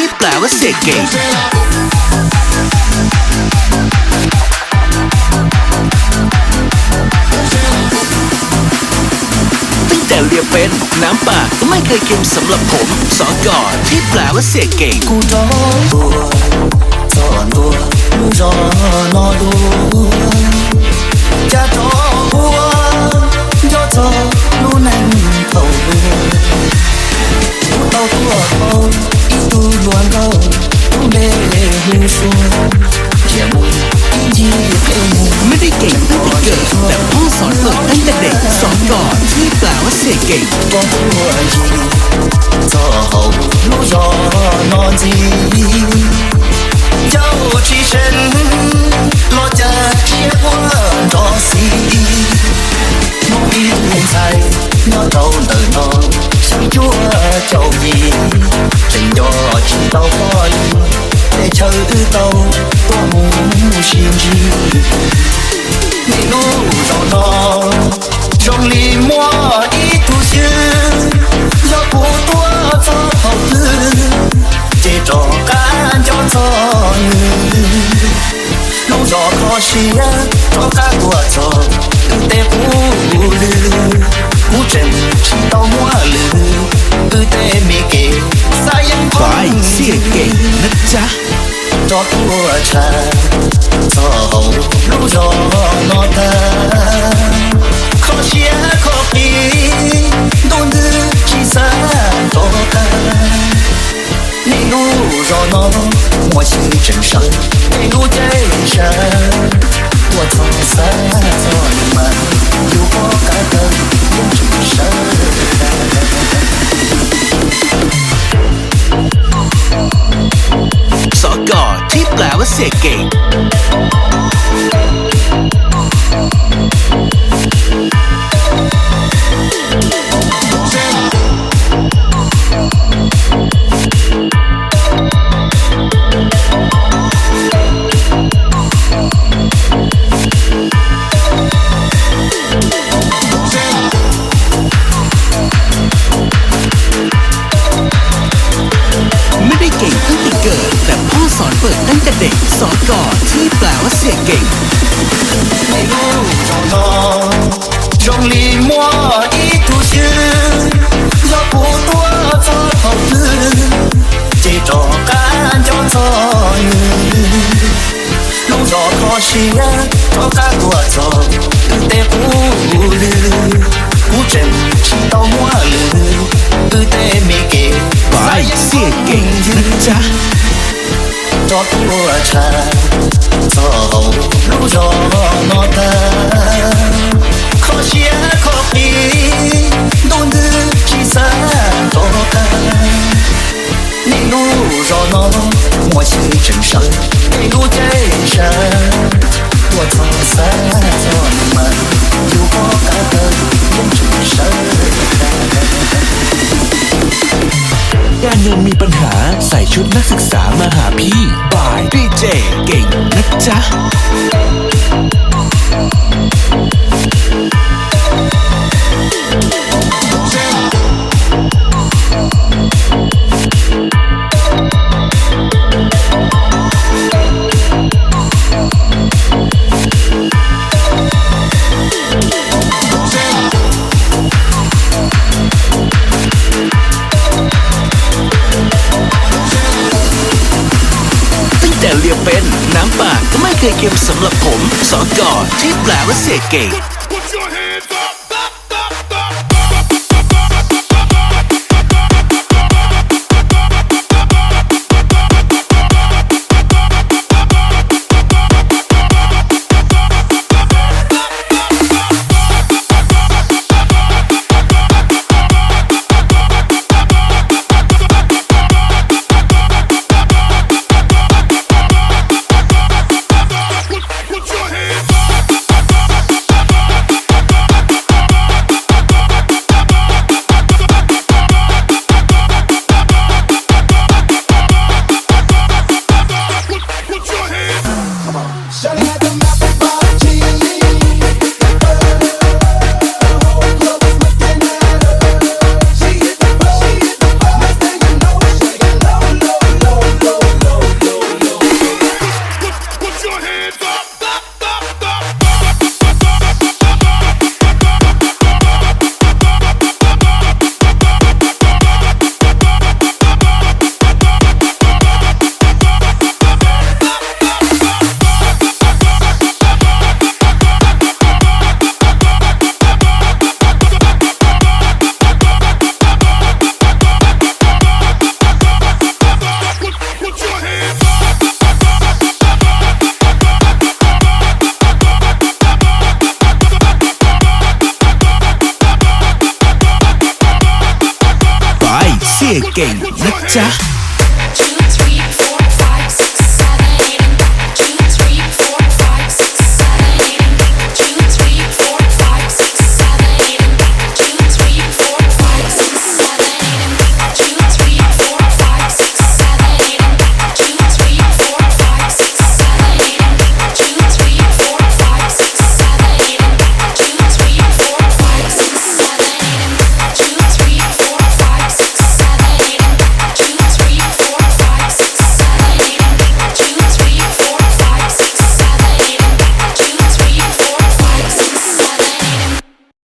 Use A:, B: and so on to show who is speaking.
A: ที่แปลว่าเสียเก่งตั้งแต่เรียนเป็นน้ำปากก็ไม่เคยเค็มสำหรับผมสอนก่อนที่แปลว่าเสียเก่ง
B: กูรอตัวสอนตัวรู้รอนอดูจะรอหัวยอจอรู้นั่นเขาดูกูเอาตัวเขาอีตูล้วนเขารู้เล่หูชัวเจียมุอีจีเพลง
A: ไม่ได้เก่งตั้งแต่เกิดแต่พ่อสอนฝึกตั้งแต่เด็กสอนก่อนที่แปลว่าเสียเก่ง
B: ก็ตัวจีจอเขารู้รอนอจีเจ้าที่ฉันรอจะเทียบว่ารอสิน้องอีทุ่งใจน้องเราเดินน้องฉันชั่วเจ้ามีฉันยอที่เต้าพ่อลืมแต่เธอเต้าตัวหมูชินจีไม่รู้รอน้องจงลีมัวอีทุกชื่อยอผู้ตัวเจ้าเขาลืมจะจอการจอจอยลูกจอคอเชียจอการตัวจอแต่ผู้ลือผู้เจนที่เต้ามัวลือแต่ไม่เก่งสายังคง
A: เสียเก่งนะจ๊ะ
B: จอตัวชาจอลูกจอนอตาคอเชียคอปีโดนดื้อที่สาโตกัน你路绕闹，我心真深。你路最深，我从三做你们，有我感恩永真深。
A: สอนก่อนที่แปลว่าเสียเก่งไม่ได้เก่งตั้งแต่เกิดแต่พ่อสอนฝึกตั้งแต่เด็กสอนก่อนที่แปลว่าเสียเก่ง
B: ไม่รู้จงรอจงลีมัวอีทุกชื่อยอผู้ตัวเจ้าเขาลืมจะจอการจอจอยลูกจอคอเชียจอการตัวจอแต่ผู้ลืมผู้เจนที่เต้ามัวลืมแต่ไม่เก่ง
A: ไปเสียเก่งนะจ๊ะ
B: จอตัวชาจอลูกจอนอตาขอเชียขอปีโดนดื้อที่สาโตกัน你路绕闹，我心真深。你路最深，我从三做你们，有我感恩永真深。
C: การเงินมีปัญหาใส่ชุดนักศึกษามาหาพี่บาย
A: ดีเจเก่งนะจ๊ะแต่เรียนเป็นน้ำปากก็ไม่เคยเค็มสำหรับผมสอนก่อนที่แปลว่าเสียเก่ง ลี่ยเก่งนะจ๊ะ